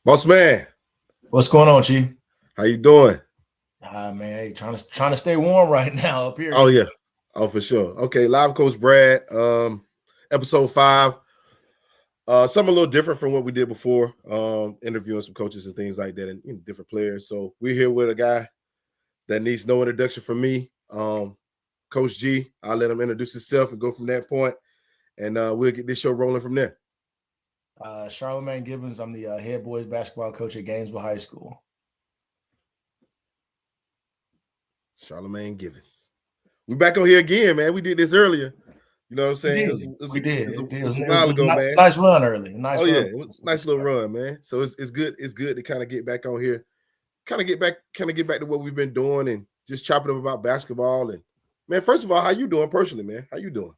Boss man, What's going on, Chief? how you doing? Man, hey, trying to stay warm right now up here. Oh yeah, oh for sure. Okay, live coach Brad, episode 5. Something a little different from what we did before. Interviewing some coaches and things like that, and different players. So we're here with a guy that needs no introduction from me, Coach G. I'll let him introduce himself and go from that point, and we'll get this show rolling from there. Charlemagne Gibbons. I'm the head boys basketball coach at Gainesville High School. Charlemagne Gibbons. We back on here again, man. We did this earlier. You know what I'm saying? We did. It was a while ago, man. Nice run early. Nice run. It was a nice little run, man. So it's good. It's good to kind of get back on here, kind of get back to what we've been doing and just chop it up about basketball. And man, first of all, how you doing personally, man? How you doing?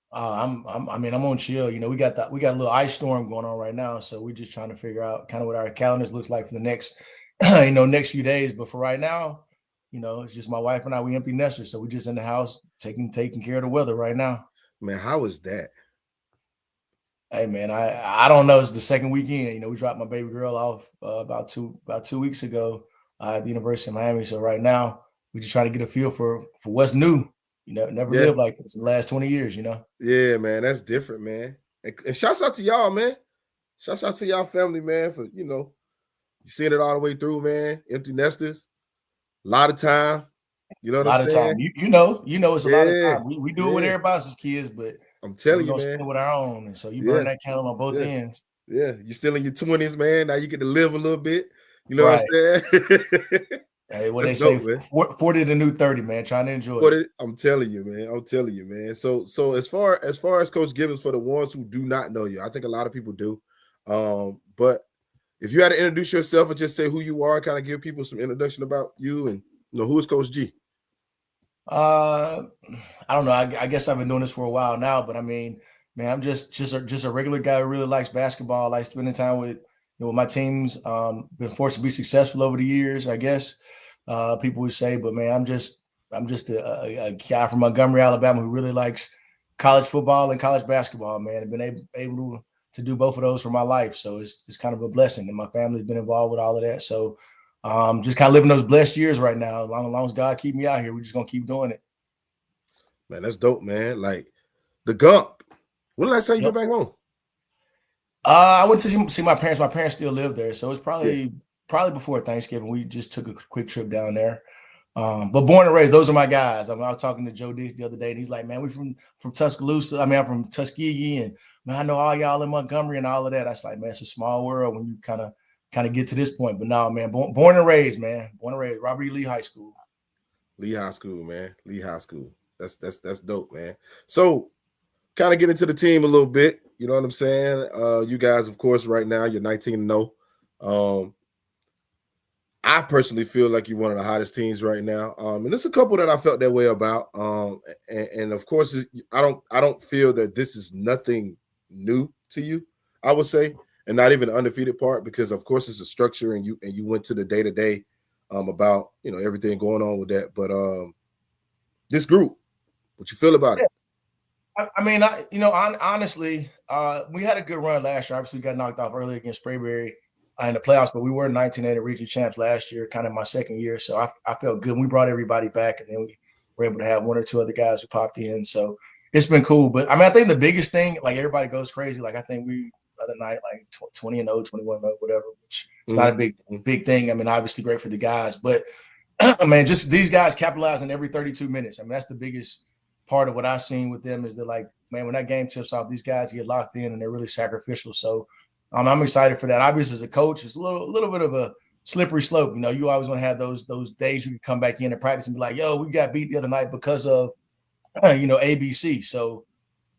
I'm on chill. You know, we got a little ice storm going on right now, so we're just trying to figure out kind of what our calendars looks like for the next, next few days. But for right now, it's just my wife and I. We empty nesters, so we're just in the house taking care of the weather right now. Man, how is that? Hey man, I don't know. It's the second weekend. We dropped my baby girl off about 2 weeks ago at the University of Miami. So right now we're just trying to get a feel for what's new. Never lived like this in the last 20 years. Yeah, man, that's different, man. And shouts out to y'all, man. Shouts out to y'all family, man, for you seeing it all the way through, man. Empty nesters, a lot of time. You know what I'm saying? A lot of time. You know, it's a lot of time. We do it with everybody else's kids, but I'm telling you, man, spend it with our own. And so you burn that candle on both ends. Yeah, you're still in your 20s, man. Now you get to live a little bit. You know what I'm saying? Hey, what they say, 40 the new 30, man. Trying to enjoy it. I'm telling you, man. So as far as Coach Gibbons, for the ones who do not know you, I think a lot of people do. But if you had to introduce yourself and just say who you are, kind of give people some introduction about you and who is Coach G? I don't know. I guess I've been doing this for a while now, but I mean, man, I'm just a regular guy who really likes basketball. I like spending time with my teams. Been forced to be successful over the years, I guess. People would say, but man, I'm just a guy from Montgomery, Alabama, who really likes college football and college basketball. Man, I've been able to do both of those for my life, so it's kind of a blessing. And my family's been involved with all of that, so just kind of living those blessed years right now. As long as God keep me out here, we're just gonna keep doing it. Man, that's dope, man. Like the Gump. When last time you went back home? I went to see my parents. My parents still live there, so it's probably before Thanksgiving. We just took a quick trip down there. But born and raised, those are my guys. I was talking to Joe Dix the other day, and he's like, "Man, we from Tuscaloosa. I'm from Tuskegee, and man, I know all y'all in Montgomery and all of that." I was like, "Man, it's a small world when you kind of get to this point." But no, man, born and raised, man. Born and raised, Robert E. Lee High School. Lee High School, man. Lee High School. That's dope, man. So kind of get into the team a little bit. You know what I'm saying? You guys, of course, right now you're 19-0. I personally feel like you're one of the hottest teams right now. And there's a couple that I felt that way about. And of course, I don't feel that this is nothing new to you, I would say, and not even the undefeated part, because of course it's a structure and you went to the day-to-day about everything going on with that. But this group, what you feel about it? I mean, honestly, we had a good run last year. Obviously, we got knocked off early against Sprayberry in the playoffs, but we were 19-8 region champs last year, kind of my second year. So I felt good. We brought everybody back, and then we were able to have one or two other guys who popped in. So it's been cool. But I mean, I think the biggest thing, like everybody goes crazy. Like I think we other night like 20-0, 21-0, whatever. Which it's not a big thing. I mean, obviously great for the guys, but man, just these guys capitalizing every 32 minutes. I mean, that's the biggest part of what I've seen with them is that, like, man, when that game tips off, these guys get locked in and they're really sacrificial. So I'm excited for that. Obviously, as a coach, it's a little bit of a slippery slope. You always want to have those days you can come back in and practice and be like, yo, we got beat the other night because of, ABC. So,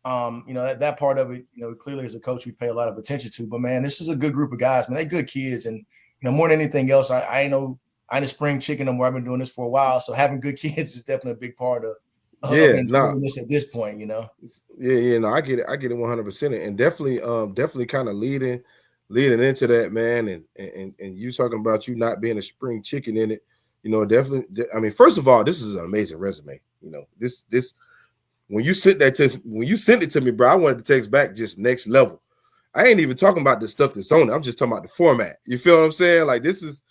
that part of it, clearly as a coach, we pay a lot of attention to. But, man, this is a good group of guys, man. They're good kids. And, more than anything else, I ain't a spring chicken no more. I've been doing this for a while. So having good kids is definitely a big part of this at this point, Yeah, I get it. I get it 100%. And definitely kind of leading into that, man. And you talking about you not being a spring chicken in it, definitely. I mean, first of all, this is an amazing resume. This when you sent it to me, bro, I wanted to text back just next level. I ain't even talking about the stuff that's on it. I'm just talking about the format. You feel what I'm saying? Like this is,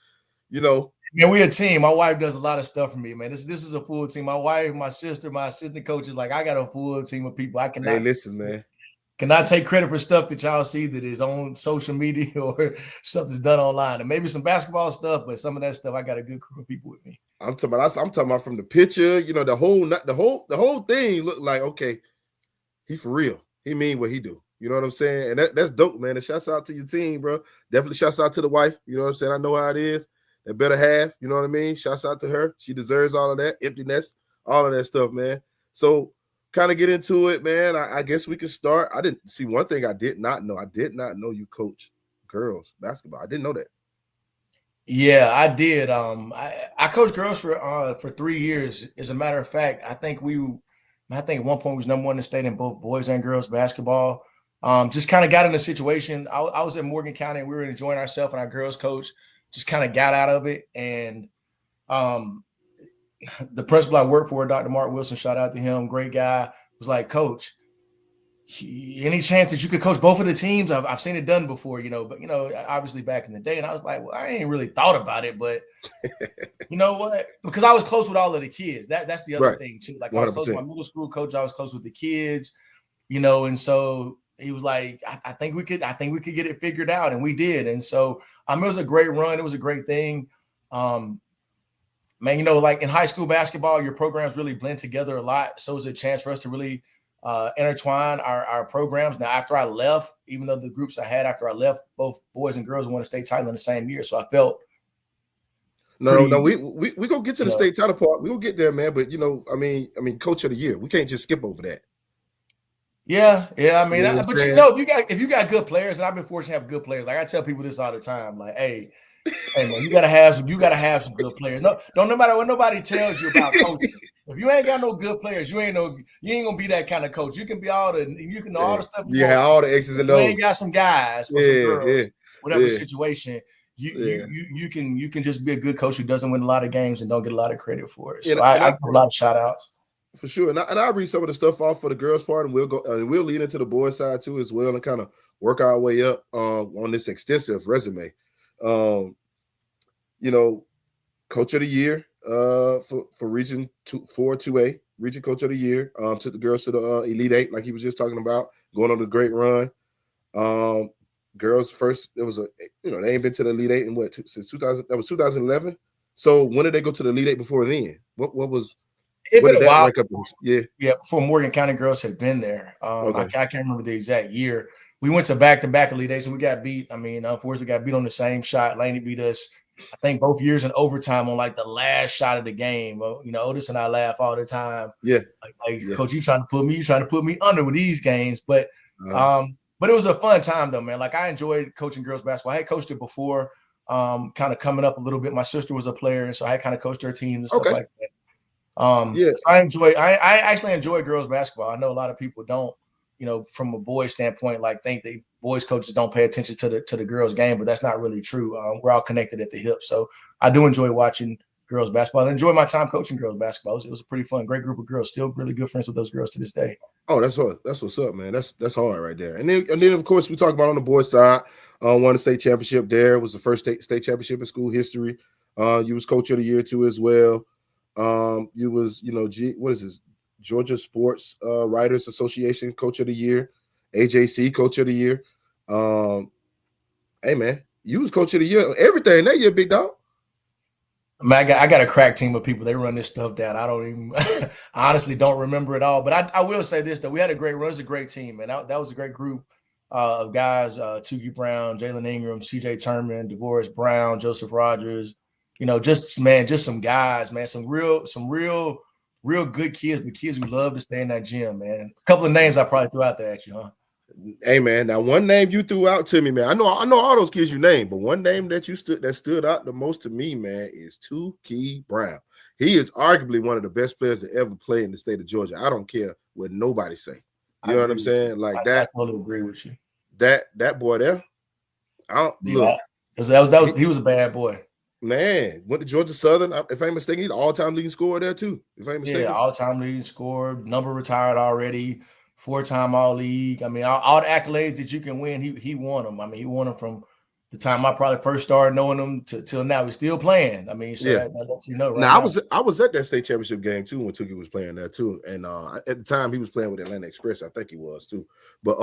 you know. Man, we a team. My wife does a lot of stuff for me, man. This is a full team. My wife, my sister, my assistant coaches, like I got a full team of people. I Hey, listen, man. cannot take credit for stuff that y'all see that is on social media or stuff that's done online. And maybe some basketball stuff, but some of that stuff, I got a good crew of people with me. I'm talking about from the picture, you know, the whole thing looked like, okay, he for real. He mean what he do. You know what I'm saying? And that's dope, man. And shouts out to your team, bro. Definitely shouts out to the wife. You know what I'm saying? I know how it is. That better half, you know what I mean? Shouts out to her. She deserves all of that. Emptiness, all of that stuff, man. So kind of get into it, man. I guess we can start. I didn't see one thing I did not know. I did not know you coach girls basketball. I didn't know that. Yeah, I did. I coached girls for 3 years. As a matter of fact, I think at one point we was number one in the state in both boys and girls basketball. Just kind of got in a situation. I was in Morgan County and we were enjoying ourselves, and our girls coach just kind of got out of it. And the principal I worked for, Dr. Mark Wilson, shout out to him, great guy, was like, Coach, any chance that you could coach both of the teams? I've seen it done before, but obviously back in the day. And I was like, well, I ain't really thought about it, but you know what? Because I was close with all of the kids. That's the other thing too. Like 100%. I was close with my middle school coach. I was close with the kids, and so he was like, I think we could get it figured out. And we did. And so it was a great run. It was a great thing. Man, like in high school basketball, your programs really blend together a lot. So it was a chance for us to really intertwine our programs. Now, after I left, even though the groups I had after I left, both boys and girls won a state title in the same year. So I felt no, we gonna get to the state title part. We will get there, man. But I mean, coach of the year, we can't just skip over that. Yeah. I mean, if you got good players, and I've been fortunate to have good players. Like I tell people this all the time, like, hey man, you gotta have some good players. No matter what nobody tells you about coaching. If you ain't got no good players, you ain't gonna be that kind of coach. You can be all the stuff. Yeah, all the X's and O's. You ain't got some guys or some girls, whatever situation. You can just be a good coach who doesn't win a lot of games and don't get a lot of credit for it. So I give a lot of shout outs. For sure. And I'll read some of the stuff off for the girls' part, and we'll lead into the boys' side too as well, and kind of work our way up on this extensive resume. Coach of the year for Region 4-2A, Region Coach of the Year. Took the girls to the Elite Eight, like he was just talking about, going on a great run. Girls first, there was they ain't been to the Elite Eight in since 2000. That was 2011. So when did they go to the Elite Eight before then? What was? It's been a while. Yeah, before Morgan County girls had been there. Okay. I can't remember the exact year. We went to back-to-back Elite Eights and we got beat. I mean, unfortunately, we got beat on the same shot. Laney beat us, I think, both years in overtime on like the last shot of the game. Otis and I laugh all the time. Yeah. Coach, you trying to put me under with these games. But it was a fun time though, man. Like I enjoyed coaching girls basketball. I had coached it before, kind of coming up a little bit. My sister was a player, and so I kind of coached her team and stuff like that. I actually enjoy girls basketball. I know a lot of people don't, from a boys standpoint, like think they boys coaches don't pay attention to the girls game, but that's not really true. We're all connected at the hip. So I do enjoy watching girls basketball. I enjoy my time coaching girls basketball. It was a pretty fun, great group of girls. Still really good friends with those girls to this day. Oh, that's what's up, man. That's hard right there. And then of course we talk about on the boys side, won the state championship there. It was the first state championship in school history. You was coach of the year too as well. You was, what is this? Georgia Sports Writers Association Coach of the Year, AJC Coach of the Year. Hey man, you was Coach of the Year. Everything that year, big dog. Man, I got a crack team of people. They run this stuff down. I don't even I honestly don't remember it all. But I will say this, though. We had a great run. It was a great team, man. That was a great group of guys. Tukey Brown, Jalen Ingram, CJ Turman, DeVoris Brown, Joseph Rogers. Just some guys, man. Some real good kids, but kids who love to stay in that gym, man. A couple of names I probably threw out there at you, huh? Hey man, now one name you threw out to me, man. I know all those kids you named, but one name that stood out the most to me, man, is Tukey Brown. He is arguably one of the best players to ever play in the state of Georgia. I don't care what nobody say. You know what I'm saying? Like that. I totally agree with you. That boy there. He was a bad boy. Man, went to Georgia Southern. If I'm mistaken, he's the all-time leading scorer there too. If I'm mistaken, all-time leading scorer. Number retired already. 4-time All-League. I mean, all the accolades that you can win, he won them. I mean, he won them from the time I probably first started knowing him till now. He's still playing. I mean, so that lets you know right now. now. I was at that state championship game too when Tookie was playing there too, and at the time he was playing with Atlanta Express. I think he was too, but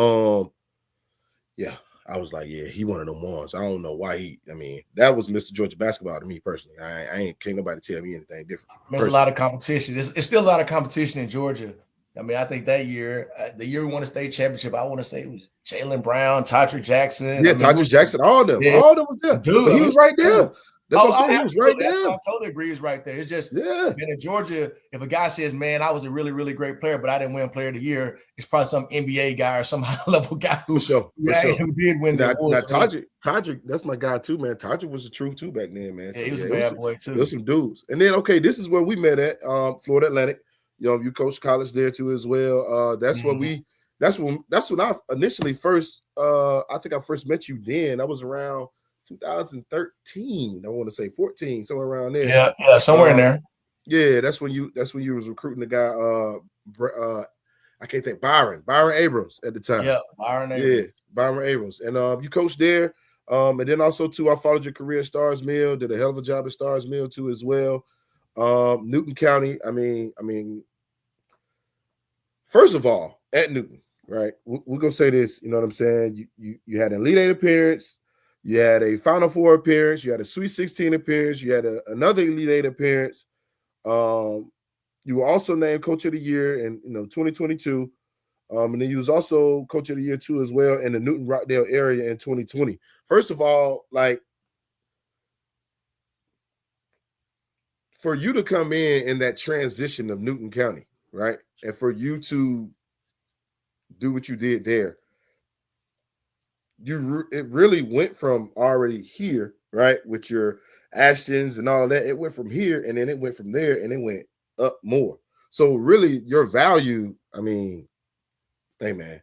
yeah. I was like, yeah, he one of them ones. I don't know why I mean, that was Mr. Georgia basketball to me personally. Can't nobody tell me anything different. There's a lot of competition. It's still a lot of competition in Georgia. I mean, I think that year, the year we won a state championship, I want to say it was Jalen Brown, Todrick Jackson. Yeah, Todrick Jackson, all of them was there. Dude, but he was right there. That's what I'm saying. He was right there. I totally agree. He's right there. It's just being in Georgia, if a guy says, man, I was a really, really great player, but I didn't win player of the year, it's probably some NBA guy or some high-level guy for sure. who did win the award. Todrick, that's my guy too, man. Todrick was the truth too back then, man. Yeah, he was a bad boy too. There's some dudes. And then, this is where we met at Florida Atlantic. You coached college there too as well. That's when I initially first I think I first met you then. That was around 2013, I want to say 14, somewhere around there. Yeah, somewhere in there. Yeah, that's when you was recruiting the guy. I can't think Byron Abrams at the time. Yeah, Byron Abrams, and you coached there. And then also too, I followed your career at Stars Mill. Did a hell of a job at Stars Mill too as well. Newton County. I mean, first of all, at Newton, right? We're gonna say this. You know what I'm saying? You had an Elite Eight appearance. You had a Final Four appearance. You had a Sweet 16 appearance. You had another Elite Eight appearance. You were also named Coach of the Year in 2022. And then you was also Coach of the Year too as well in the Newton Rockdale area in 2020. First of all, like for you to come in that transition of Newton County, right, and for you to do what you did there. It really went from already here, right, with your Ashtons and all that. It went from here, and then it went from there, and it went up more. So really, your value. I mean, hey man,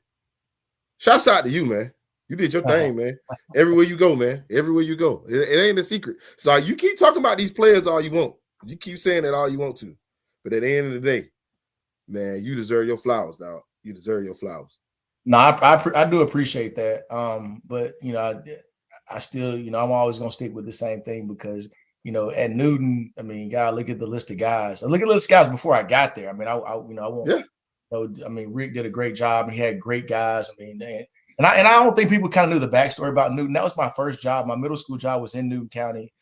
shouts out to you, man. You did your thing, man. Everywhere you go, man. Everywhere you go, it ain't a secret. So you keep talking about these players all you want. You keep saying it all you want to, but at the end of the day, man, you deserve your flowers, dog. You deserve your flowers. No, I do appreciate that. But I still, I'm always gonna stick with the same thing because at Newton, I mean, God, look at the list of guys. I look at the list of guys before I got there. I mean, I won't. Yeah. I mean, Rick did a great job. He had great guys. I mean, and I don't think people kind of knew the backstory about Newton. That was my first job. My middle school job was in Newton County,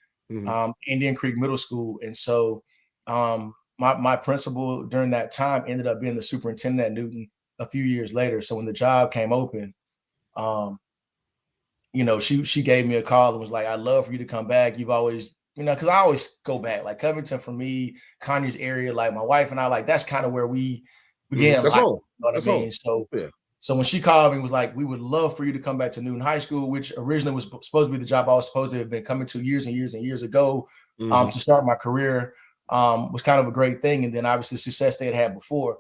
Indian Creek Middle School, and so my principal during that time ended up being the superintendent at Newton a few years later. So when the job came open, she gave me a call and was like, I'd love for you to come back. You've always, because I always go back, like Covington for me, Conyers area, like my wife and I, like that's kind of where we began. That's all. You know what I mean? So, so when she called me and was like, we would love for you to come back to Newton High School, which originally was supposed to be the job I was supposed to have been coming to years and years and years ago to start my career, was kind of a great thing. And then obviously the success they had before.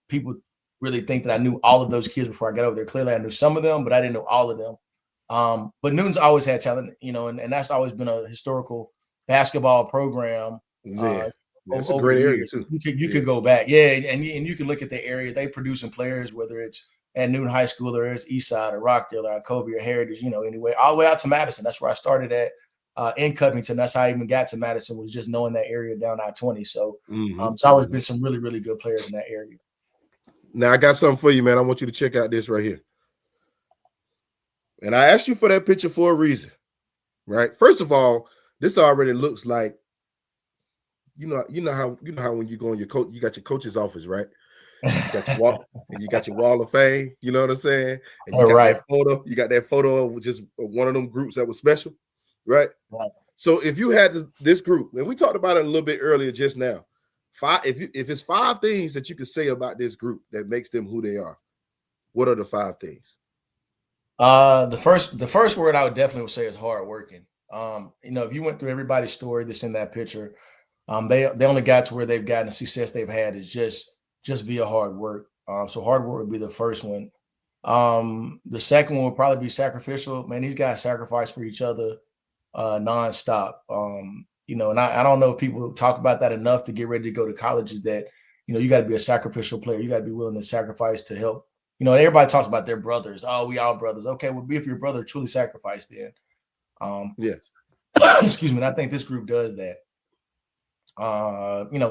People really think that I knew all of those kids before I got over there. Clearly, I knew some of them, but I didn't know all of them. But Newton's always had talent, and that's always been a historical basketball program. It's a great area too. You could go back, and you can look at the area they producing players, whether it's at Newton High School or it's Eastside or Rockdale or Kobe or Heritage, anyway, all the way out to Madison. That's where I started at. In Covington. That's how I even got to Madison, was just knowing that area down I-20. So it's always been some really, really good players in that area. Now I got something for you, man. I want you to check out this right here. And I asked you for that picture for a reason, right? First of all, this already looks like, you know how when you go in you got your coach's office, right? You got your wall of fame, you know what I'm saying? And you got that photo. You got that photo of just one of them groups that was special, right? So if you had this group, and we talked about it a little bit earlier just now, if it's 5 things that you could say about this group that makes them who they are, what are the 5 things? The first word I would definitely say is hardworking. If you went through everybody's story that's in that picture, they only got to where they've gotten, the success they've had is just via hard work. So hard work would be the first one. The second one would probably be sacrificial. Man, these guys sacrifice for each other nonstop. And I don't know if people talk about that enough to get ready to go to college, is that you got to be a sacrificial player. You got to be willing to sacrifice to help. Everybody talks about their brothers. Oh, we all brothers. Okay, well, be if your brother truly sacrificed then. Yes. Excuse me. And I think this group does that.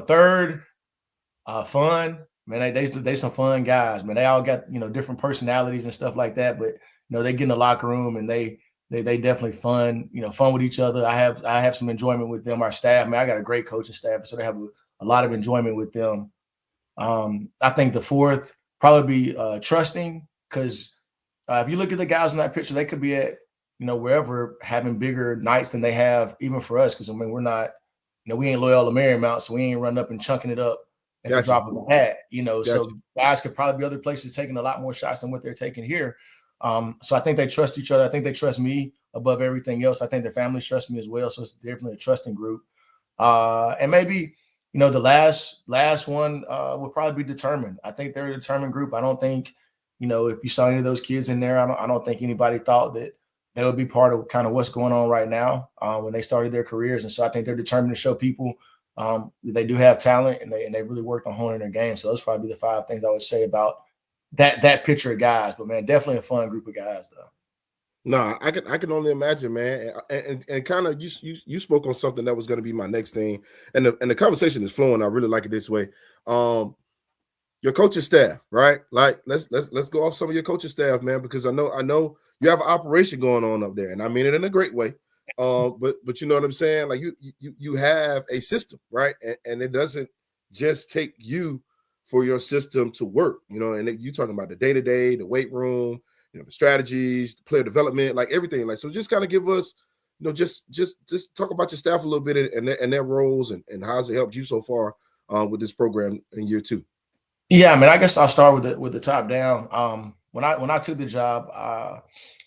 Third, fun. Man, they some fun guys. Man, they all got different personalities and stuff like that. But they get in the locker room and they definitely fun. Fun with each other. I have some enjoyment with them. Our staff, man, I got a great coaching staff, so they have a lot of enjoyment with them. I think the fourth probably be trusting, because if you look at the guys in that picture, they could be at wherever having bigger nights than they have even for us. Because I mean, we're not, we ain't loyal to Marymount, so we ain't running up and chunking it up at the drop of a hat. So guys could probably be other places taking a lot more shots than what they're taking here. So I think they trust each other. I think they trust me above everything else. I think their families trust me as well. So it's definitely a trusting group. And maybe the last one will probably be determined. I think they're a determined group. I don't think, if you saw any of those kids in there, I don't think anybody thought that they would be part of kind of what's going on right now when they started their careers. And so I think they're determined to show people that they do have talent, and they really worked on honing their game. So those probably be the 5 things I would say about that picture of guys. But man, definitely a fun group of guys though. No, I can only imagine, man. And kind of you spoke on something that was going to be my next thing, and the conversation is flowing. I really like it this way. Your coaching staff, right? Like let's go off some of your coaching staff, man, because I know you have an operation going on up there, and I mean it in a great way. But you know what I'm saying? Like you have a system, right? And it doesn't just take you for your system to work, and you talking about the day-to-day, the weight room, the strategies, the player development, like everything. Like, so just kind of give us, just talk about your staff a little bit and their roles and how has it helped you so far with this program in year 2. Yeah, I mean, I guess I'll start with the top down. When I took the job, I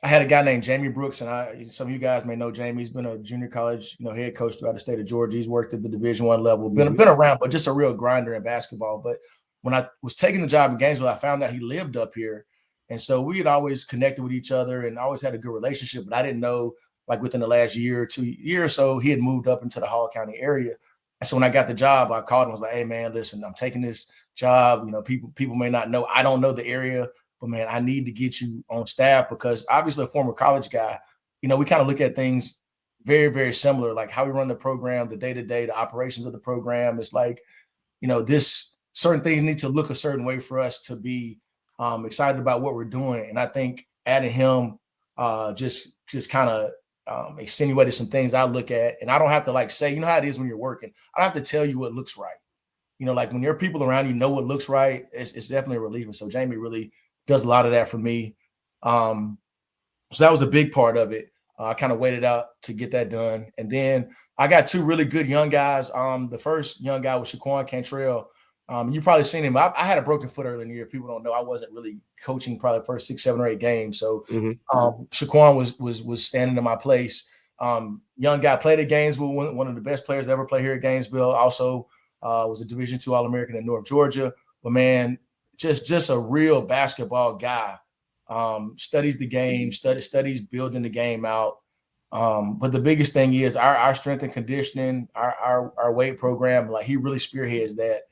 had a guy named Jamie Brooks, and some of you guys may know Jamie. He's been a junior college, head coach throughout the state of Georgia. He's worked at the Division I level, been around, but just a real grinder in basketball. But when I was taking the job in Gainesville, I found out he lived up here. And so we had always connected with each other and always had a good relationship, but I didn't know, like within the last year or so, he had moved up into the Hall County area. And so when I got the job, I called him, was like, hey man, listen, I'm taking this job. People may not know, I don't know the area, but man, I need to get you on staff, because obviously a former college guy, we kind of look at things very, very similar, like how we run the program, the day-to-day, the operations of the program. It's like, this certain things need to look a certain way for us to be excited about what we're doing. And I think adding him just kind of insinuated some things I look at, and I don't have to like say, how it is when you're working. I don't have to tell you what looks right. Like when there are people around, what looks right, it's definitely a relief. And so Jamie really does a lot of that for me. So that was a big part of it. I kind of waited out to get that done. And then I got 2 really good young guys. The first young guy was Shaquan Cantrell. You probably seen him. I had a broken foot earlier in the year. If people don't know, I wasn't really coaching probably the first 6, 7, or 8 games. So Shaquan was standing in my place. Young guy, played at Gainesville, one of the best players to ever play here at Gainesville. Also was a Division II All-American in North Georgia. But man, just a real basketball guy. Studies the game, studies building the game out. But the biggest thing is our strength and conditioning, our weight program. Like, he really spearheads that.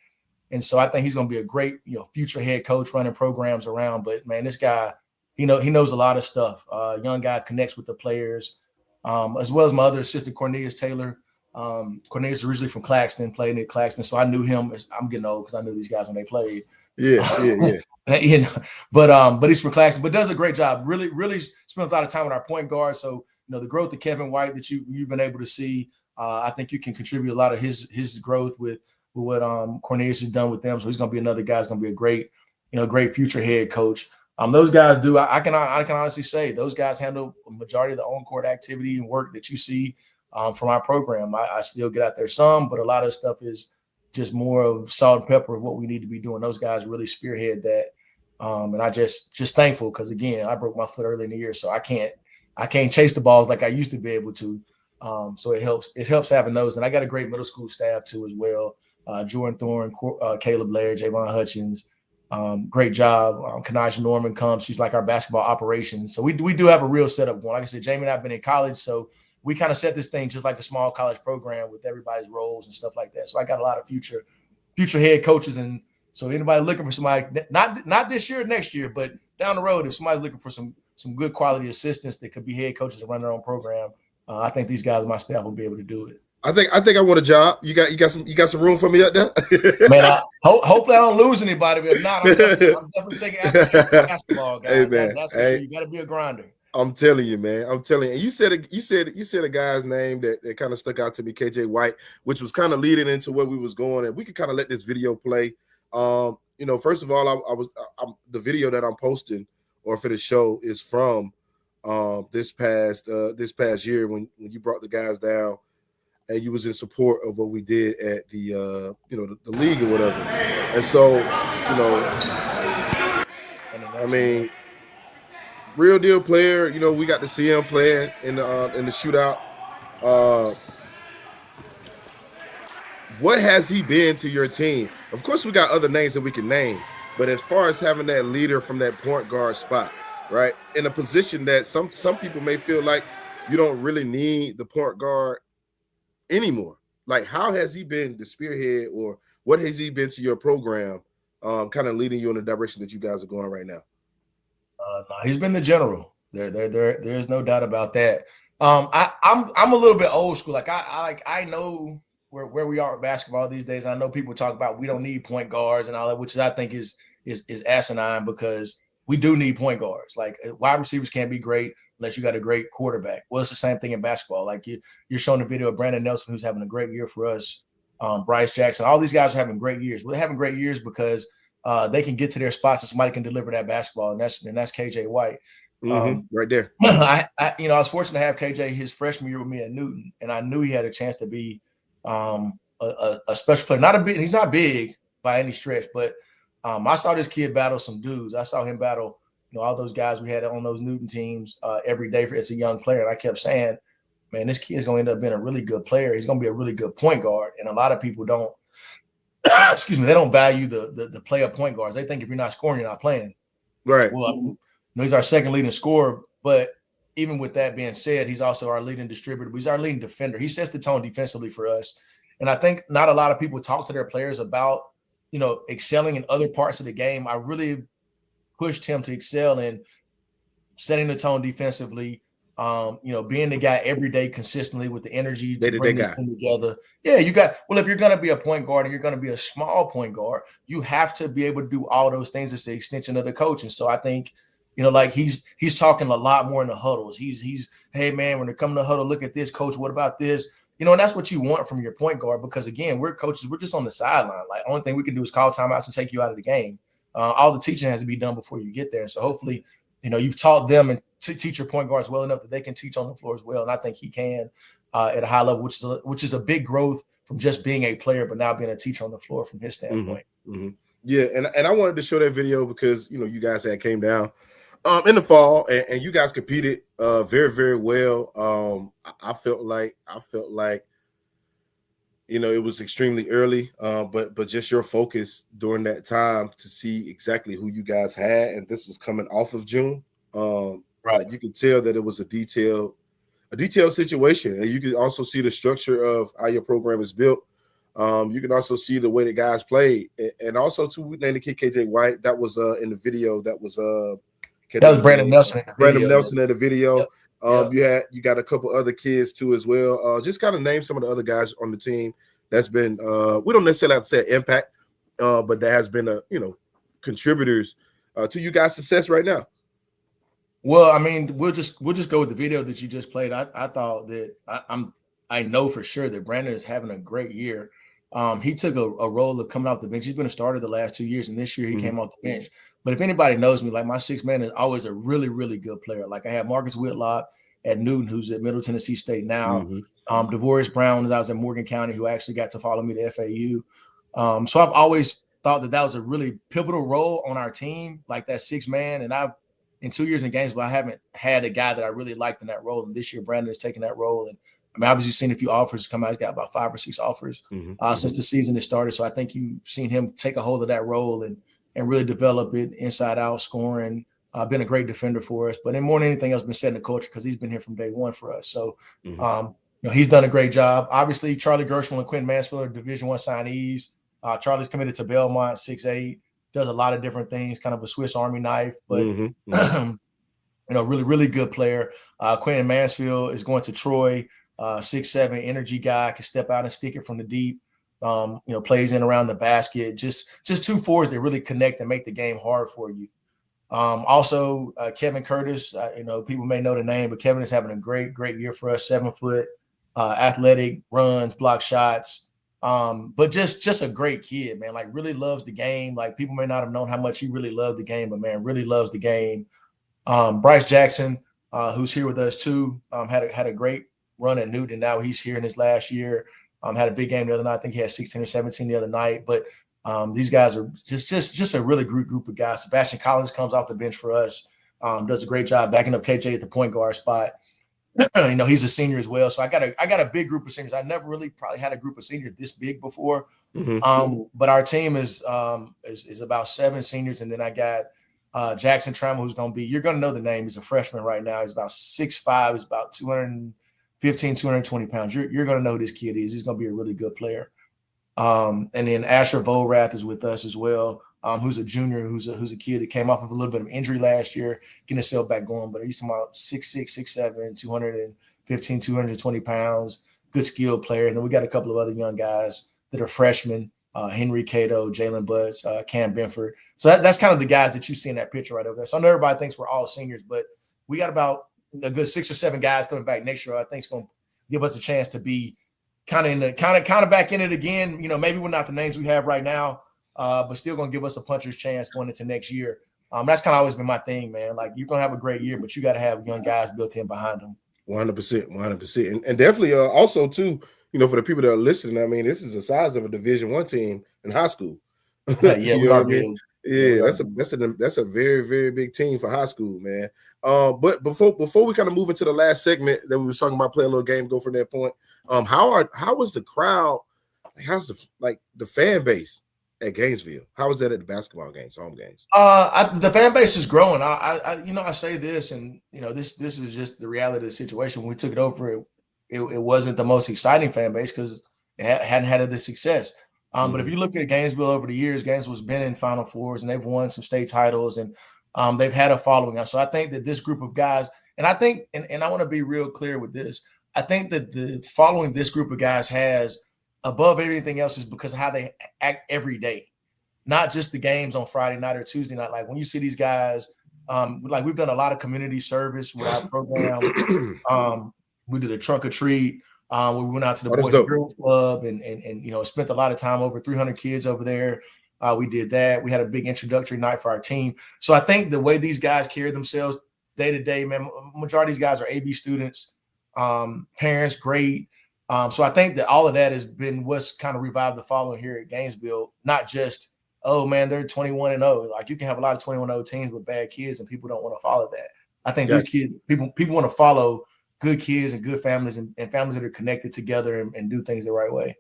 And so I think he's going to be a great, future head coach running programs around. But man, this guy, he knows a lot of stuff. Young guy connects with the players, as well as my other assistant, Cornelius Taylor. Cornelius is originally from Claxton, played at Claxton. So I knew him. I'm getting old because I knew these guys when they played. Yeah. But he's from Claxton, but does a great job. Really, really spends a lot of time with our point guard. So, the growth of Kevin White that you've been able to see, I think you can contribute a lot of his growth with what Cornelius has done with them. So he's going to be another guy who's going to be a great, great future head coach. Those guys do. I can honestly say those guys handle a majority of the on-court activity and work that you see from our program. I still get out there some, but a lot of stuff is just more of salt and pepper of what we need to be doing. Those guys really spearhead that. And I just thankful, because again, I broke my foot early in the year, so I can't chase the balls like I used to be able to. So it helps having those. And I got a great middle school staff too as well. Jordan Thorne, Caleb Laird, Javon Hutchins. Great job. Kanaja Norman comes. She's like our basketball operations. So we do have a real setup going. Like I said, Jamie and I have been in college, so we kind of set this thing just like a small college program with everybody's roles and stuff like that. So I got a lot of future head coaches and So anybody looking for somebody, not this year, next year, but down the road, if somebody's looking for some good quality assistants that could be head coaches and run their own program, I think these guys on my staff will be able to do it. I think I want a job. You got some room for me up there? Man, hopefully I don't lose anybody, but if not, I'm definitely taking applications for basketball, guys. Hey, man. That's for sure. You got to be a grinder. I'm telling you, man. I'm telling you. And you said a guy's name that kind of stuck out to me, KJ White, which was kind of leading into where we was going, and we could kind of let this video play. First of all, the video that I'm posting or for the show is from this past year when you brought the guys down and you was in support of what we did at the league or whatever. And so, I mean, real deal player. We got to see him playing in the shootout. What has he been to your team? Of course, we got other names that we can name, but as far as having that leader from that point guard spot, right, in a position that some people may feel like you don't really need the point guard anymore. Like, how has he been the spearhead, or what has he been to your program, kind of leading you in the direction that you guys are going right now? No, he's been the general. There's no doubt about that. I'm a little bit old school. Like I know where we are with basketball these days. I know people talk about we don't need point guards and all that, which I think is asinine, because we do need point guards. Like, wide receivers can't be great unless you got a great quarterback. Well, it's the same thing in basketball. Like, you're showing a video of Brandon Nelson, who's having a great year for us. Bryce Jackson, all these guys are having great years. Well, they're having great years because they can get to their spots and somebody can deliver that basketball, and that's KJ White. Right there. I was fortunate to have KJ his freshman year with me at Newton, and I knew he had a chance to be a special player. He's not big by any stretch, but I saw this kid battle some dudes. I saw him battle, all those guys we had on those Newton teams every day as a young player. And I kept saying, man, this kid's going to end up being a really good player. He's going to be a really good point guard. And a lot of people don't, they don't value the play of point guards. They think if you're not scoring, you're not playing. Right. Well, he's our second leading scorer, but even with that being said, he's also our leading distributor. He's our leading defender. He sets the tone defensively for us. And I think not a lot of people talk to their players about, excelling in other parts of the game. I really pushed him to excel in setting the tone defensively, being the guy every day consistently with the energy to bring this team together. Yeah, if you're going to be a point guard and you're going to be a small point guard, you have to be able to do all those things as the extension of the coach. And so I think, he's talking a lot more in the huddles. He's, hey man, when they're coming to the huddle, look at this, coach, what about this? And that's what you want from your point guard, because again, we're coaches, we're just on the sideline. Like, only thing we can do is call timeouts and take you out of the game. All the teaching has to be done before you get there. So hopefully, you've taught them and teach your point guards well enough that they can teach on the floor as well. And I think he can at a high level, which is a big growth from just being a player, but now being a teacher on the floor from his standpoint. Mm-hmm. Yeah, and I wanted to show that video because you guys had came down in the fall and you guys competed very, very well. I felt like it was extremely early, but just your focus during that time to see exactly who you guys had, and this was coming off of June. Right, you could tell that it was a detailed situation, and you could also see the structure of how your program is built. You can also see the way the guys played, and also too, we named the kid KJ White. That was in the video. That was Brandon Nelson. Brandon Nelson in the video. Yep. You got a couple other kids too as well. Just kind of name some of the other guys on the team that's been we don't necessarily have to say impact, but that has been contributors to you guys' success right now. Well, I mean, we'll just go with the video that you just played. I thought that I know for sure that Brandon is having a great year. He took a role of coming off the bench. He's been a starter the last 2 years, and this year he came off the bench. But if anybody knows me, like, my sixth man is always a really, really good player. Like, I have Marcus Whitlock at Newton, who's at Middle Tennessee State now. DeVorius Brown, as I was in Morgan County, who actually got to follow me to FAU. So I've always thought that was a really pivotal role on our team, like that sixth man. And in 2 years in Gainesville, I haven't had a guy that I really liked in that role. And this year, Brandon has taken that role. And I mean, obviously, seen a few offers come out. He's got about 5 or 6 offers since the season has started. So I think you've seen him take a hold of that role and really develop it inside out, scoring. Been a great defender for us. But then more than anything else, been setting the culture because he's been here from day one for us. So, he's done a great job. Obviously, Charlie Gershwin and Quentin Mansfield are Division I signees. Charlie's committed to Belmont, 6'8", does a lot of different things, kind of a Swiss Army knife, but really, really good player. Quentin Mansfield is going to Troy, 6'7", energy guy, can step out and stick it from the deep. Plays in around the basket. Just two forwards that really connect and make the game hard for you. Also, Kevin Curtis, people may know the name, but Kevin is having a great, great year for us. 7 foot, athletic, runs, block shots. But just a great kid, man. Like, really loves the game. Like, people may not have known how much he really loved the game, but man, really loves the game. Bryce Jackson, who's here with us too, had a great run at Newton. Now he's here in his last year. Had a big game the other night. I think he had 16 or 17 the other night. But these guys are just a really great group of guys. Sebastian Collins comes off the bench for us, does a great job backing up KJ at the point guard spot. He's a senior as well. So I got a big group of seniors. I never really probably had a group of seniors this big before. But our team is about 7 seniors, and then I got Jackson Trammell, who's going to be, you're going to know the name. He's a freshman right now. He's about 6'5". He's about 220 pounds. You're going to know who this kid is. He's going to be a really good player. And then Asher Volrath is with us as well, who's a junior, who's a kid that came off of a little bit of injury last year, getting himself back going. But he's about 6'6", 6'7", 220 pounds, good skill player. And then we got a couple of other young guys that are freshmen, Henry Cato, Jalen Butts, Cam Benford. So that's kind of the guys that you see in that picture right over there. So I know everybody thinks we're all seniors, but we got about a good 6 or 7 guys coming back next year. I think it's going to give us a chance to be kind of back in it again. Maybe we're not the names we have right now, but still going to give us a puncher's chance going into next year. That's kind of always been my thing, man. Like, you're going to have a great year, but you got to have young guys built in behind them. 100%. And definitely also too, for the people that are listening, I mean, this is the size of a Division I team in high school. Yeah, we are big. Yeah, that's a very, very big team for high school, man. But before we kind of move into the last segment that we were talking about, play a little game, go from that point. How was the crowd? How's the fan base at Gainesville? How was that at the basketball games, home games? The fan base is growing. I say this, and this is just the reality of the situation. When we took it over, it wasn't the most exciting fan base because it hadn't had the success. But if you look at Gainesville over the years, Gainesville's been in Final Fours and they've won some state titles, and they've had a following. So I think that this group of guys, and I think, and I want to be real clear with this, I think that the following this group of guys has above everything else is because of how they act every day, not just the games on Friday night or Tuesday night. Like, when you see these guys, we've done a lot of community service with our program. We did a trunk or treat. We went out to the Boys and Girls Club and spent a lot of time, over 300 kids over there. We did that. We had a big introductory night for our team. So I think the way these guys carry themselves day to day, man, majority of these guys are AB students, parents, great. So I think that all of that has been what's kind of revived the following here at Gainesville. Not just, oh man, they're 21-0. Like, you can have a lot of 21-0 teams with bad kids, and people don't want to follow that. I think these kids, people want to follow good kids and good families and families that are connected together and do things the right way.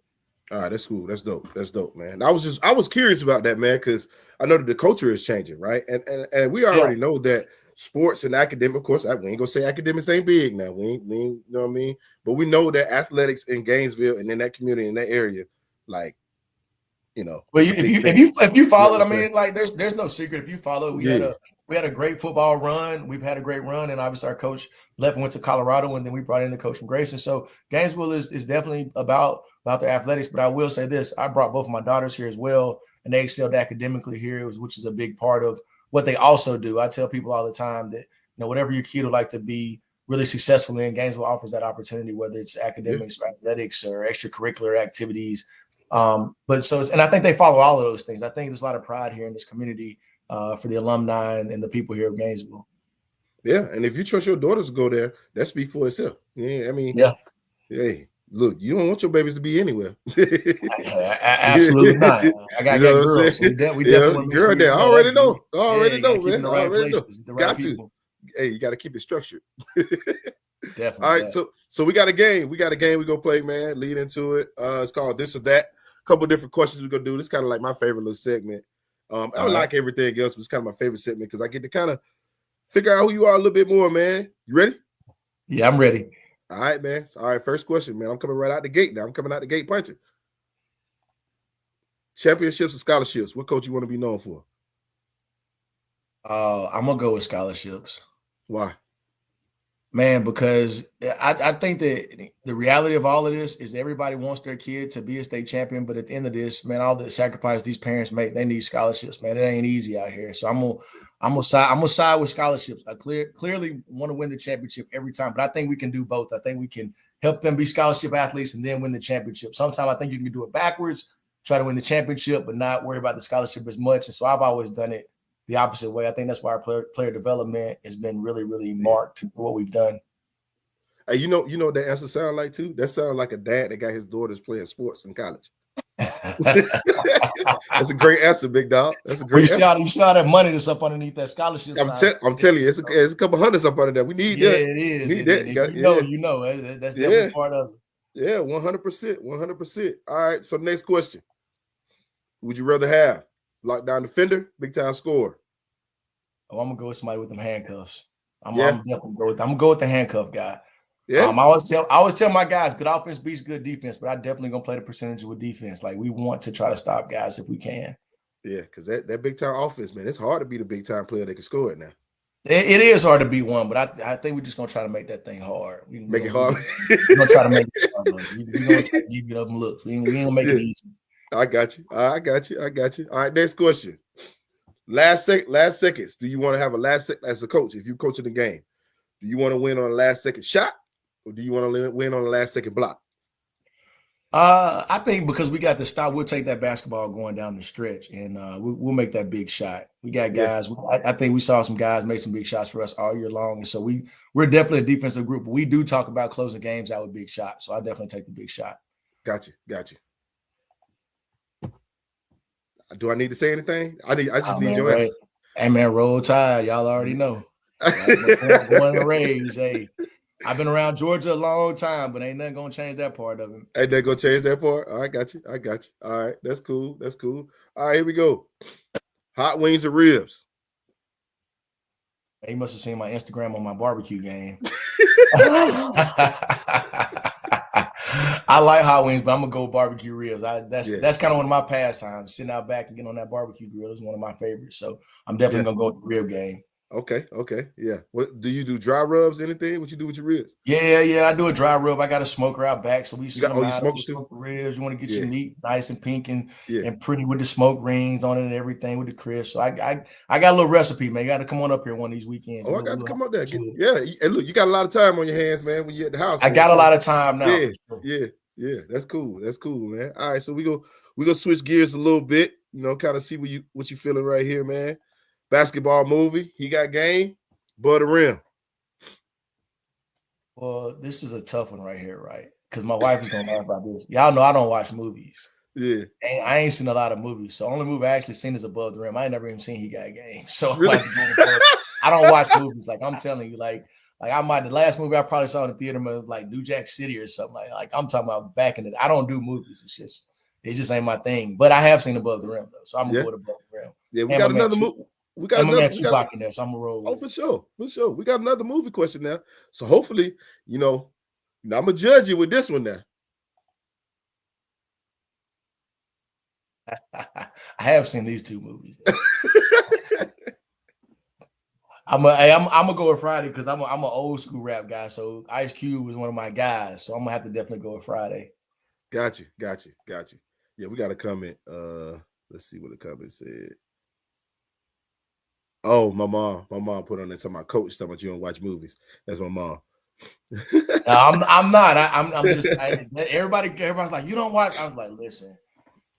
All right, that's cool. That's dope, man. I was curious about that, man, because I know that the culture is changing, right? And we already know that sports and academic, of course, we ain't gonna say academics ain't big now. We ain't, you know what I mean? But we know that athletics in Gainesville and in that community, in that area, like, Well, if you followed, I mean, like, there's no secret. If you follow, we had a great football run. We've had a great run, and obviously our coach left and went to Colorado, and then we brought in the coach from Grayson. So Gainesville is definitely about their athletics. But I will say this: I brought both of my daughters here as well, and they excelled academically here, which is a big part of what they also do. I tell people all the time that whatever your kid would like to be really successful in, Gainesville offers that opportunity, whether it's academics or athletics or extracurricular activities. And I think they follow all of those things. I think there's a lot of pride here in this community for the alumni and the people here of Gainesville. Yeah, and if you trust your daughters to go there, that speaks for itself. Yeah, I mean, hey, look, you don't want your babies to be anywhere. Absolutely not. I got girls. So we definitely girl there. I already know. Man. Got to. Hey, you got to keep it structured. Definitely. All right, so we got a game. We go play, man. Lead into it. It's called This or That. A couple different questions we're gonna do. This is kind of like my favorite little segment. I like everything else, but it's kind of my favorite segment because I get to kind of figure out who you are a little bit more, man. You ready? Yeah, I'm ready. All right, man. All right, first question, man. I'm coming right out the gate now. I'm coming out the gate punching. Championships or scholarships? What coach you want to be known for? I'm gonna go with scholarships. Why? Man, because I think that the reality of all of this is everybody wants their kid to be a state champion, but at the end of this, man, all the sacrifice these parents make, they need scholarships, man. It ain't easy out here. So I'm gonna side with scholarships. I clearly want to win the championship every time, but I think we can do both. I think we can help them be scholarship athletes and then win the championship. Sometimes I think you can do it backwards, try to win the championship, but not worry about the scholarship as much. And so I've always done it the opposite way. I think that's why our player development has been really, really marked to what we've done. Hey, you know what that answer sound like too? That sounds like a dad that got his daughters playing sports in college. That's a great answer, big dog. That's a great answer. You see all that money that's up underneath that scholarship. I'm telling you, it's a couple hundreds up under there. We need that. It is. We need that. You know, that's definitely part of it. Yeah, 100%. 100%. All right. So next question. Would you rather have lockdown defender, big time scorer? Oh, I'm gonna go with somebody with them handcuffs. I'm gonna go with the handcuff guy. Yeah. I always tell my guys, good offense beats good defense, but I definitely gonna play the percentage with defense. Like, we want to try to stop guys if we can. Yeah, because that big time offense, man, it's hard to be the big time player that can score it now. It is hard to beat one, but I think we're just gonna try to make that thing hard. Make it hard. We're gonna try to make it hard. We're gonna try to give you them looks. We ain't gonna make it easy. I got you. All right, next question. Last seconds. Do you want to have a last second as a coach? If you're coaching the game, do you want to win on the last second shot, or do you want to win on the last second block? I think because we got the stop, we'll take that basketball going down the stretch, and we'll make that big shot. We got guys. Yeah. I think we saw some guys make some big shots for us all year long, and so we're definitely a defensive group. But we do talk about closing games out with big shots, so I definitely take the big shot. Got you. Do I need to say anything? I just need your answer. Hey man, roll tide. Y'all already know. Born and raised. Hey, I've been around Georgia a long time, but ain't nothing gonna change that part of it. Ain't that gonna change that part? I got you. All right, that's cool. All right, here we go. Hot wings or ribs? Hey, you must have seen my Instagram on my barbecue game. I like hot wings, but I'm gonna go barbecue ribs. That's kind of one of my pastimes. Sitting out back and getting on that barbecue grill is one of my favorites. So I'm definitely gonna go with the rib game. Okay. Yeah. What do you do? Dry rubs? Anything? What you do with your ribs? Yeah. I do a dry rub. I got a smoker out back, so we smoke too? ribs. You want to get your meat nice and pink and pretty with the smoke rings on it and everything with the crisp. So I got a little recipe, man. You got to come on up here one of these weekends. Oh, I got to come up there. Yeah. And look, you got a lot of time on your hands, man. When you're at the house, I got a lot of time now. Yeah. That's cool, man. All right, so we go switch gears a little bit. You know, kind of see what you feeling right here, man. Basketball movie. He got game. Bud the Rim. Well, this is a tough one right here, right? Because my wife is gonna laugh about this. Y'all know I don't watch movies. Yeah. I ain't seen a lot of movies. So the only movie I actually seen is Above the Rim. I ain't never even seen He Got Game. So really? I don't watch movies. Like, I'm telling you, like the last movie I probably saw in the theater was like New Jack City or something. Like I'm talking about back in the day. I don't do movies. It just ain't my thing. But I have seen Above the Rim though. So I'm gonna go with Above the Rim. Yeah, we got another movie. We got another Tupac in there, so I'm gonna roll. Oh, for sure. We got another movie question now. So hopefully, I'm gonna judge you with this one now. I have seen these two movies. I'm gonna go with Friday because I'm an old school rap guy. So Ice Cube was one of my guys. So I'm gonna have to definitely go with Friday. Got you. Yeah, we got a comment. Let's see what the comment said. Oh, my mom put on there to my coach talking about you don't watch movies. That's my mom. I'm not. I'm just everybody's like, you don't watch. I was like, listen,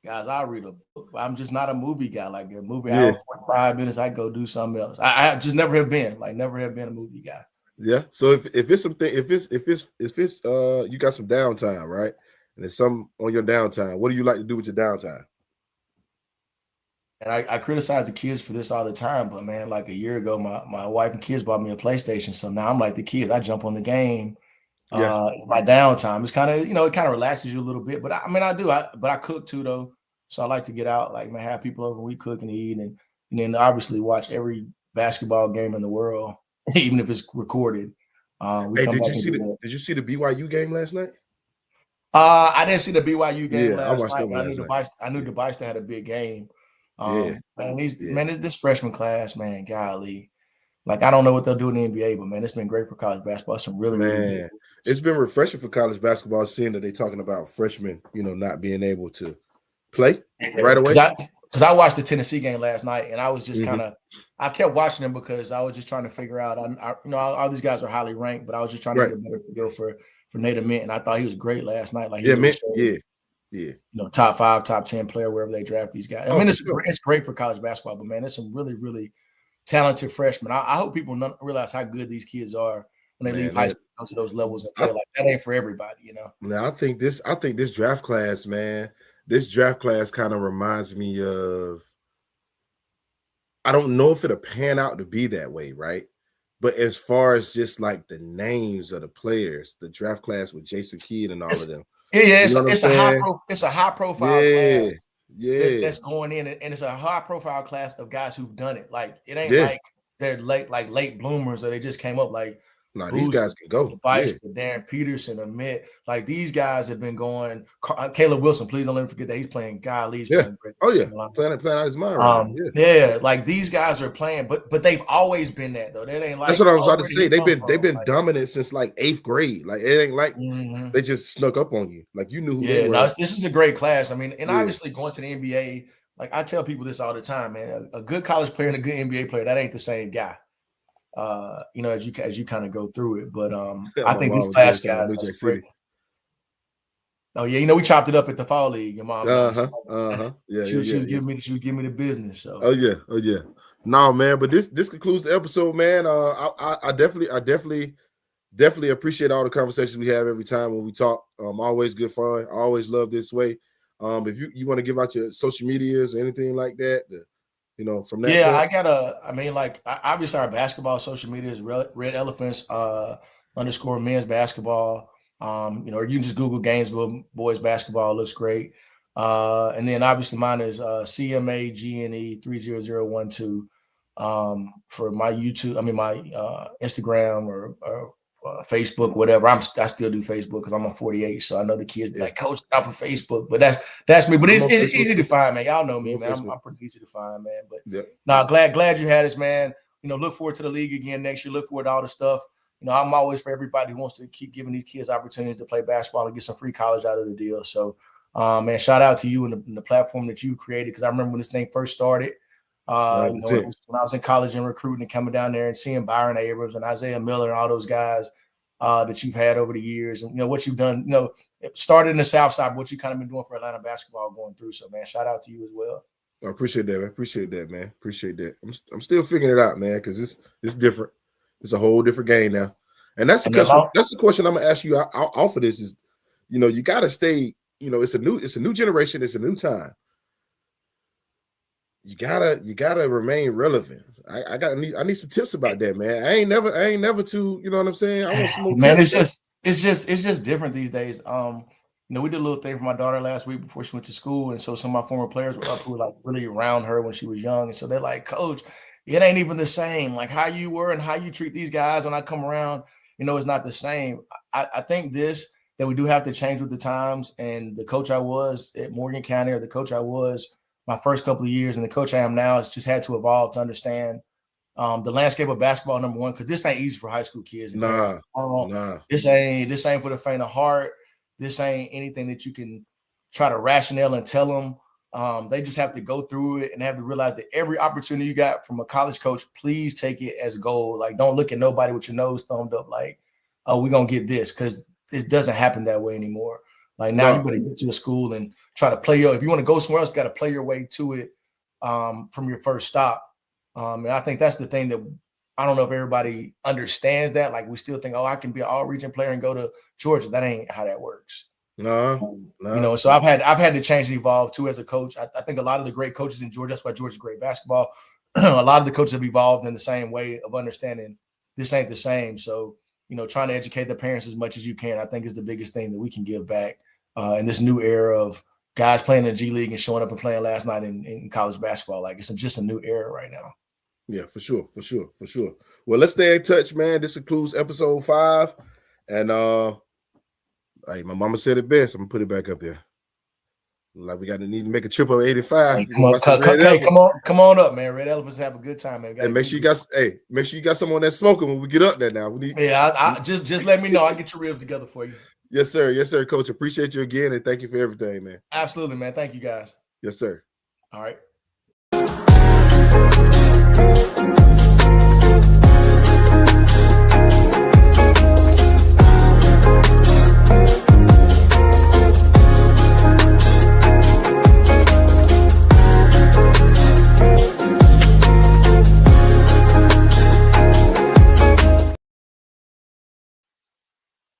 guys, I read a book. I'm just not a movie guy. Like a movie hour, 45 minutes, I go do something else. I just never have been a movie guy. Yeah. So if it's something, if it's you got some downtime, right? And it's something on your downtime, what do you like to do with your downtime? And I criticize the kids for this all the time, but man, like a year ago, my wife and kids bought me a PlayStation. So now I'm like the kids. I jump on the game. My downtime. It's kind of, it kind of relaxes you a little bit. But I do. But I cook too though. So I like to get out, like man, have people over, we cook and eat, and then obviously watch every basketball game in the world, even if it's recorded. Did you see the BYU game last night? I didn't see the BYU game Yeah, I last watched night, them but last night. I knew DeVice had a big game. Yeah, This freshman class, man, golly. Like, I don't know what they'll do in the NBA, but man, it's been great for college basketball. Some really, really big man. It's been refreshing for college basketball seeing that they're talking about freshmen, not being able to play right away. Because I watched the Tennessee game last night, and I was just Mhm. I kept watching them because I was just trying to figure out. All these guys are highly ranked, but I was just trying to Right. get a better feel for Nate Mint, and I thought he was great last night. Like, he Yeah, really man. showed, Yeah. top 5, top 10 player wherever they draft these guys. I Oh, mean, for sure. it's great for college basketball, but man, there's some really, really talented freshmen. I hope people realize how good these kids are when they leave high school, go to those levels and play. Like, that ain't for everybody. Now I think this draft class, man, this draft class kind of reminds me of, I don't know if it'll pan out to be that way, right? But as far as just like the names of the players, the draft class with Jason Kidd and all of them. You know what I'm saying? It's a high profile Yeah. class Yeah. that's going in, and it's a high profile class of guys who've done it. Like, it ain't Yeah. like they're late bloomers, or they just came up like No, these Boost, guys can go. Yeah. Device, Darren Peterson, Amit. Like, these guys have been going. Caleb Wilson, please don't let me forget that he's playing. Golly, he's Yeah. playing great. Oh, yeah. Playing out his mind right now. Yeah. Yeah, like, these guys are playing, but they've always been that though. That ain't like, That's what I was oh, about to where did say. he They've come been from? Like, dominant since like 8th grade. Like, it ain't like mhm. they just snuck up on you. Like, you knew who they Yeah, no, were. this is a great class. I mean, and Yeah. obviously going to the NBA, like, I tell people this all the time, man. A good college player and a good NBA player, that ain't the same guy. As you kind of go through it. But I My think mom these was going class to guys New are Jack great. City. Oh yeah, we chopped it up at the fall league. Your mom, Yeah. she was giving me the business. So Oh yeah. No, man, but this concludes the episode, man. I definitely appreciate all the conversations we have every time when we talk. Always good fun. I always love this way. If you want to give out your social medias or anything like that, from that yeah, point. obviously our basketball social media is Red Elephants _ men's basketball. Or you can just Google Gainesville boys basketball. It looks great. And then obviously mine is CMAGNE 30012 for my YouTube. I mean, my Instagram or Facebook, whatever. I still do Facebook because I'm on 48, so I know the kids be like, "Coach, get off of Facebook," but that's me. But it's easy to find, man. Y'all know me, man. I'm pretty easy to find, man. But no, glad you had us, man. Look forward to the league again next year. Look forward to all the stuff. I'm always for everybody who wants to keep giving these kids opportunities to play basketball and get some free college out of the deal. So, man, shout out to you and the platform that you created, because I remember when this thing first started. When I was in college and recruiting and coming down there and seeing Byron Abrams and Isaiah Miller and all those guys that you've had over the years, and what you've done. It started in the South Side, but what you kind of been doing for Atlanta basketball going through. So, man, shout out to you as well. I appreciate that, man. Appreciate that. I'm still figuring it out, man, because it's different. It's a whole different game now, and that's the question I'm gonna ask you off of this is, you got to stay. It's a new generation. It's a new time. You gotta remain relevant. I need some tips about that, man. I ain't never too, you know what I'm saying? I want some more tips. Man, it's just different these days. We did a little thing for my daughter last week before she went to school, and so some of my former players were up who were like really around her when she was young, and so they're like, "Coach, it ain't even the same. Like, how you were and how you treat these guys when I come around, it's not the same." I think that we do have to change with the times, and the coach I was at Morgan County, or the coach I was my first couple of years, and the coach I am now, has just had to evolve to understand the landscape of basketball, number one, because this ain't easy for high school kids. Nah. This ain't for the faint of heart. This ain't anything that you can try to rationale and tell them. They just have to go through it and have to realize that every opportunity you got from a college coach, please take it as gold. Like, don't look at nobody with your nose thumbed up like, "Oh, we're going to get this," because it doesn't happen that way anymore. Like, now you better get to a school and try to play if you want to go somewhere else, you got to play your way to it from your first stop. And I think that's the thing that I don't know if everybody understands that. Like, we still think, "Oh, I can be an all-region player and go to Georgia." That ain't how that works. No. So I've had to change and evolve too as a coach. I think a lot of the great coaches in Georgia, that's why Georgia's great basketball. A lot of the coaches have evolved in the same way of understanding this ain't the same. So, trying to educate the parents as much as you can, I think, is the biggest thing that we can give back in this new era of guys playing in the G League and showing up and playing last night in college basketball. Like, it's just a new era right now. Yeah, for sure. Well, let's stay in touch, man. This concludes episode 5, and Hey, my mama said it best. I'm gonna put it back up here. Like we need to make a trip on 85. Hey, come on up, man. Red Elephants have a good time, man. And make sure you got someone that's smoking when we get up there. Now we need. Yeah, I just let me know. I'll get your ribs together for you. Yes, sir, Coach. Appreciate you again, and thank you for everything, man. Absolutely, man. Thank you, guys. Yes, sir. All right.